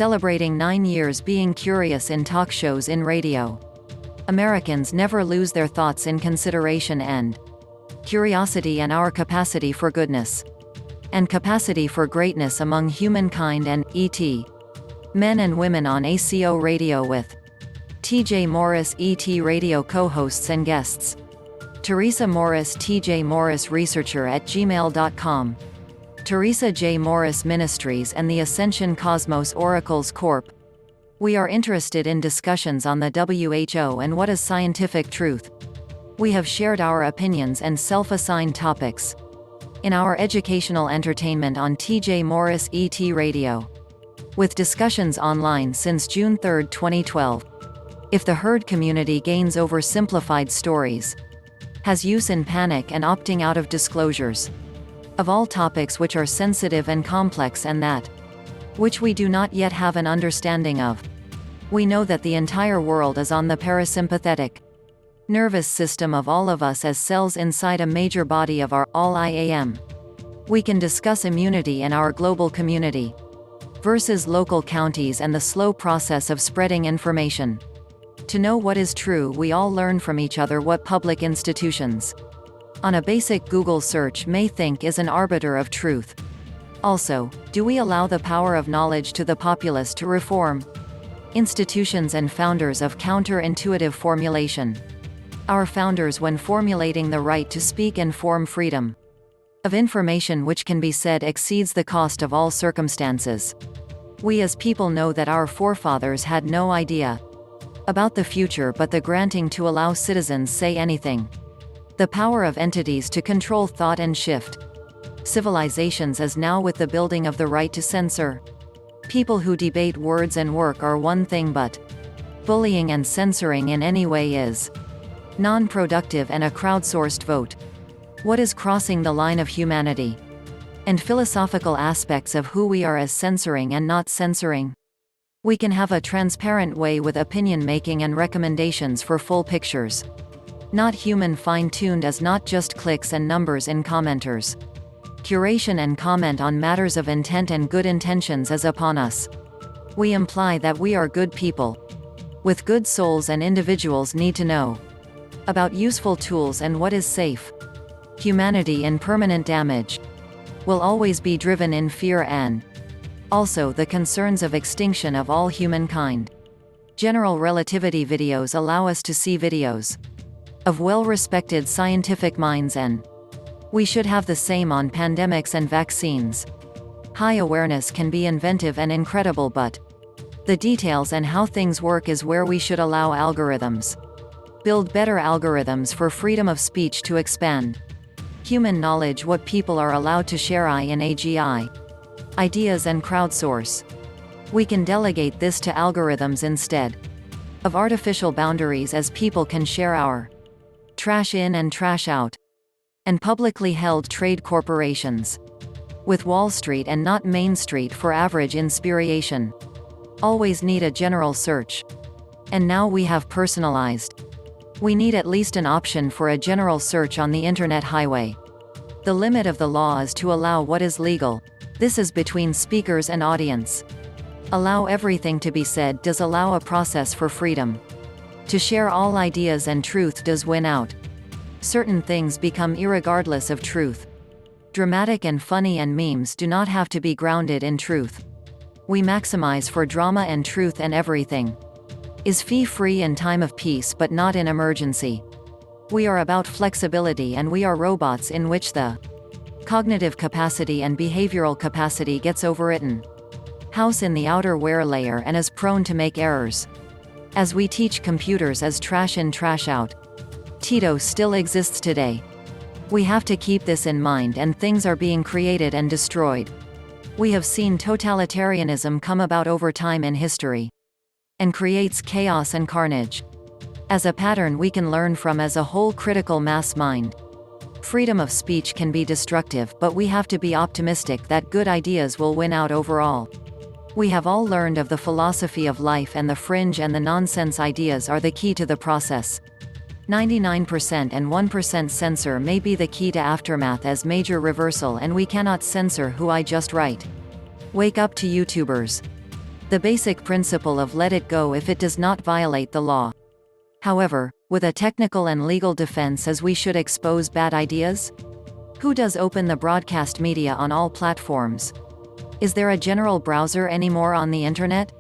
Celebrating 9 years being curious in talk shows in radio. Americans never lose their thoughts in consideration and curiosity and our capacity for goodness and capacity for greatness among humankind and E.T. Men and women on ACIR Radio with T.J. Morris E.T. Radio co-hosts and guests. Theresa Morris T.J. Morris Researcher at gmail.com. Theresa J. Morris Ministries and the Ascension Cosmos Oracles Corp. We are interested in discussions on the WHO and what is scientific truth. We have shared our opinions and self-assigned topics in our educational entertainment on T.J. Morris E.T. Radio, with discussions online since June 3, 2012. If the herd community gains oversimplified stories, has use in panic and opting out of disclosures of all topics which are sensitive and complex and that which we do not yet have an understanding of. We know that the entire world is on the parasympathetic nervous system of all of us as cells inside a major body of our all-IAM. We can discuss immunity in our global community versus local counties and the slow process of spreading information. To know what is true, we all learn from each other what public institutions on a basic Google search may think is an arbiter of truth. Also, do we allow the power of knowledge to the populace to reform institutions and founders of counterintuitive formulation? Our founders, when formulating the right to speak and form freedom of information which can be said exceeds the cost of all circumstances. We as people know that our forefathers had no idea about the future but the granting to allow citizens say anything. The power of entities to control thought and shift civilizations is now with the building of the right to censor. People who debate words and work are one thing, but bullying and censoring in any way is non-productive and a crowdsourced vote. What is crossing the line of humanity and philosophical aspects of who we are as censoring and not censoring? We can have a transparent way with opinion making and recommendations for full pictures. Not human fine-tuned as not just clicks and numbers in commenters. Curation and comment on matters of intent and good intentions is upon us. We imply that we are good people with good souls, and individuals need to know about useful tools and what is safe. Humanity in permanent damage will always be driven in fear and also the concerns of extinction of all humankind. General relativity videos allow us to see videos of well-respected scientific minds, and we should have the same on pandemics and vaccines. High awareness can be inventive and incredible, but the details and how things work is where we should allow algorithms build better algorithms for freedom of speech to expand human knowledge, what people are allowed to share in AGI ideas and crowdsource. We can delegate this to algorithms instead of artificial boundaries, as people can share our trash in and trash out. And publicly held trade corporations with Wall Street and not Main Street for average inspiration always need a general search. And now we have personalized. We need at least an option for a general search on the internet highway. The limit of the law is to allow what is legal. This is between speakers and audience. Allow everything to be said does allow a process for freedom to share all ideas, and truth does win out. Certain things become irregardless of truth. Dramatic and funny and memes do not have to be grounded in truth. We maximize for drama and truth, and everything is fee-free in time of peace but not in emergency. We are about flexibility, and we are robots in which the cognitive capacity and behavioral capacity gets overwritten. House in the outer wear layer and is prone to make errors. As we teach computers as trash in, trash out. Tito still exists today. We have to keep this in mind, and things are being created and destroyed. We have seen totalitarianism come about over time in history and creates chaos and carnage. As a pattern we can learn from as a whole critical mass mind. Freedom of speech can be destructive, but we have to be optimistic that good ideas will win out overall. We have all learned of the philosophy of life, and the fringe and the nonsense ideas are the key to the process. 99% and 1% censor may be the key to aftermath as major reversal, and we cannot censor who I just write. Wake up to YouTubers. The basic principle of let it go if it does not violate the law. However, with a technical and legal defense as we should expose bad ideas? Who does open the broadcast media on all platforms? Is there a general browser anymore on the internet?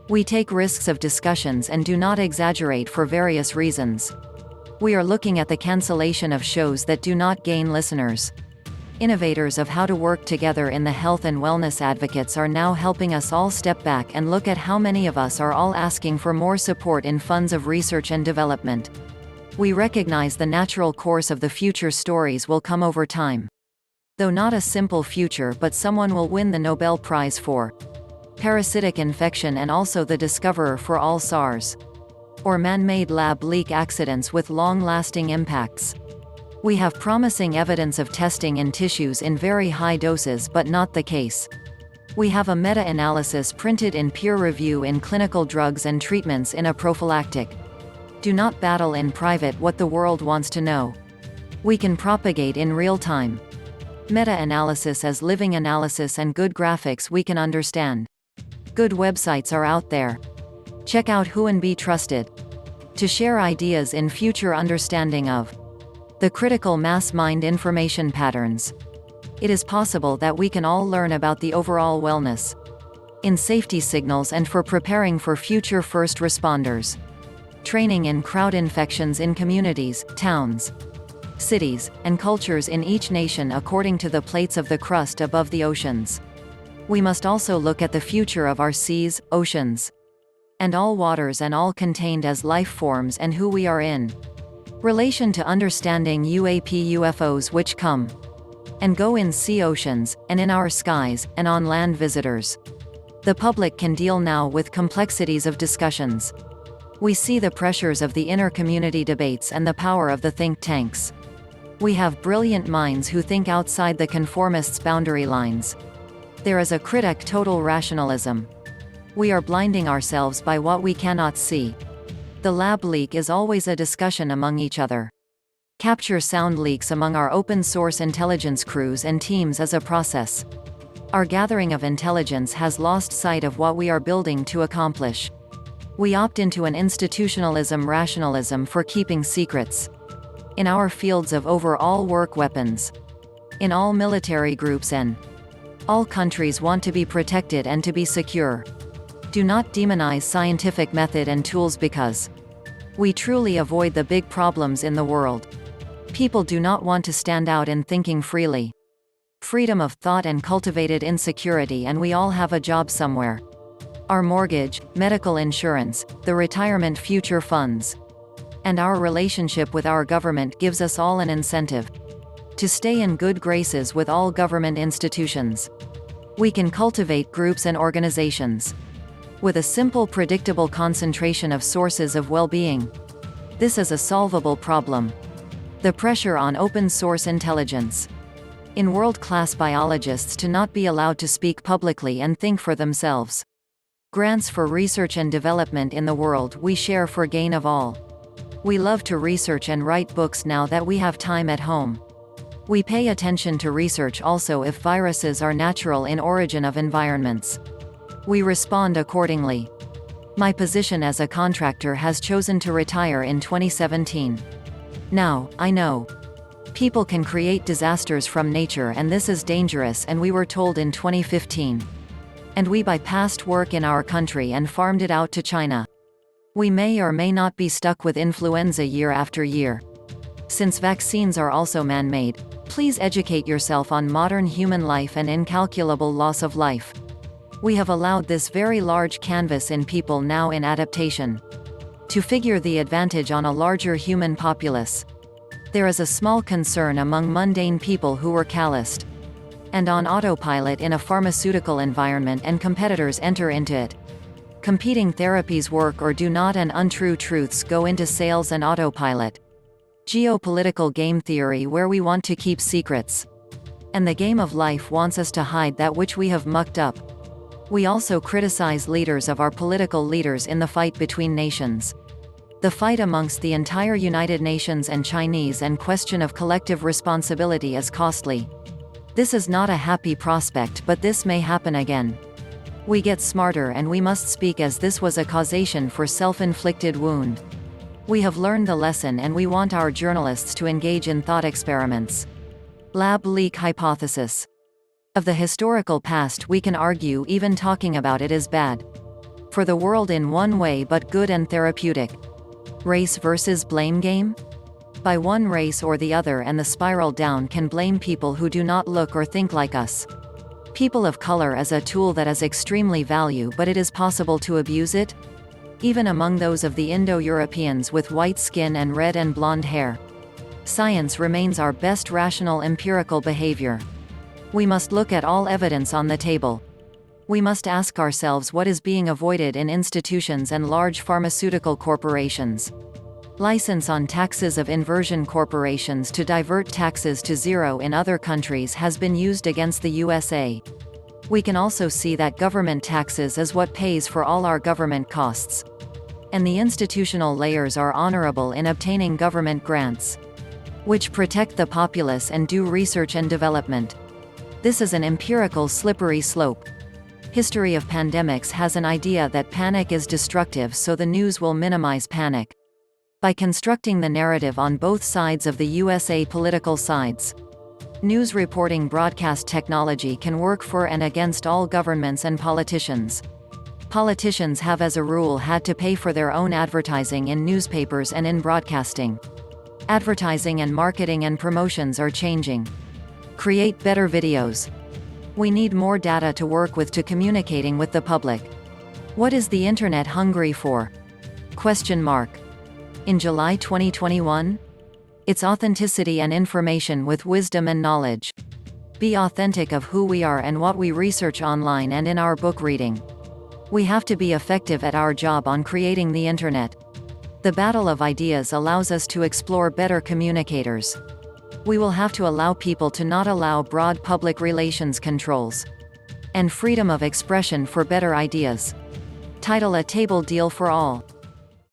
We take risks of discussions and do not exaggerate for various reasons. We are looking at the cancellation of shows that do not gain listeners. Innovators of how to work together in the health and wellness advocates are now helping us all step back and look at how many of us are all asking for more support in funds of research and development. We recognize the natural course of the future stories will come over time. Though not a simple future, but someone will win the Nobel Prize for parasitic infection and also the discoverer for all SARS. Or man-made lab leak accidents with long-lasting impacts. We have promising evidence of testing in tissues in very high doses, but not the case. We have a meta-analysis printed in peer review in Clinical Drugs and Treatments in a Prophylactic. Do not battle in private what the world wants to know. We can propagate in real time. Meta-analysis as living analysis and good graphics we can understand. Good websites are out there. Check out who and be trusted. To share ideas in future understanding of the critical mass mind information patterns. It is possible that we can all learn about the overall wellness in safety signals and for preparing for future first responders. Training in crowd infections in communities, towns, cities, and cultures in each nation according to the plates of the crust above the oceans. We must also look at the future of our seas, oceans, and all waters and all contained as life forms and who we are in relation to understanding UAP UFOs which come and go in sea oceans, and in our skies, and on land visitors. The public can deal now with complexities of discussions. We see the pressures of the inner community debates and the power of the think tanks. We have brilliant minds who think outside the conformists' boundary lines. There is a critic total rationalism. We are blinding ourselves by what we cannot see. The lab leak is always a discussion among each other. Capture sound leaks among our open-source intelligence crews and teams is a process. Our gathering of intelligence has lost sight of what we are building to accomplish. We opt into an institutionalism rationalism for keeping secrets. In our fields of overall work weapons. In all military groups and all countries want to be protected and to be secure. Do not demonize scientific method and tools because we truly avoid the big problems in the world. People do not want to stand out in thinking freely. Freedom of thought and cultivated insecurity, and we all have a job somewhere. Our mortgage, medical insurance, the retirement future funds, and our relationship with our government gives us all an incentive to stay in good graces with all government institutions. We can cultivate groups and organizations with a simple predictable concentration of sources of well-being. This is a solvable problem. The pressure on open-source intelligence in world-class biologists to not be allowed to speak publicly and think for themselves. Grants for research and development in the world we share for gain of all. We love to research and write books now that we have time at home. We pay attention to research also if viruses are natural in origin of environments. We respond accordingly. My position as a contractor has chosen to retire in 2017. Now, I know people can create disasters from nature and this is dangerous, and we were told in 2015. And we bypassed work in our country and farmed it out to China. We may or may not be stuck with influenza year after year. Since vaccines are also man-made, please educate yourself on modern human life and incalculable loss of life. We have allowed this very large canvas in people now in adaptation to figure the advantage on a larger human populace. There is a small concern among mundane people who were calloused and on autopilot in a pharmaceutical environment, and competitors enter into it. Competing therapies work or do not, and untrue truths go into sales and autopilot. Geopolitical game theory where we want to keep secrets. And the game of life wants us to hide that which we have mucked up. We also criticize leaders of our political leaders in the fight between nations. The fight amongst the entire United Nations and Chinese and question of collective responsibility is costly. This is not a happy prospect, but this may happen again. We get smarter and we must speak as this was a causation for self-inflicted wound. We have learned the lesson and we want our journalists to engage in thought experiments. Lab leak hypothesis. Of the historical past we can argue even talking about it is bad. For the world in one way but good and therapeutic. Race versus blame game? By one race or the other and the spiral down can blame people who do not look or think like us. People of color as a tool that is extremely valuable, but it is possible to abuse it? Even among those of the Indo-Europeans with white skin and red and blonde hair. Science remains our best rational empirical behavior. We must look at all evidence on the table. We must ask ourselves what is being avoided in institutions and large pharmaceutical corporations. License on taxes of inversion corporations to divert taxes to zero in other countries has been used against the USA. We can also see that government taxes is what pays for all our government costs. And the institutional layers are honorable in obtaining government grants, which protect the populace and do research and development. This is an empirical slippery slope. History of pandemics has an idea that panic is destructive, so the news will minimize panic. By constructing the narrative on both sides of the USA political sides. News reporting broadcast technology can work for and against all governments and politicians. Politicians have as a rule had to pay for their own advertising in newspapers and in broadcasting. Advertising and marketing and promotions are changing. Create better videos. We need more data to work with to communicating with the public. What is the internet hungry for? Question mark. In July 2021? Its authenticity and information with wisdom and knowledge. Be authentic of who we are and what we research online and in our book reading. We have to be effective at our job on creating the internet. The battle of ideas allows us to explore better communicators. We will have to allow people to not allow broad public relations controls. And freedom of expression for better ideas. Title: A Table Deal for All.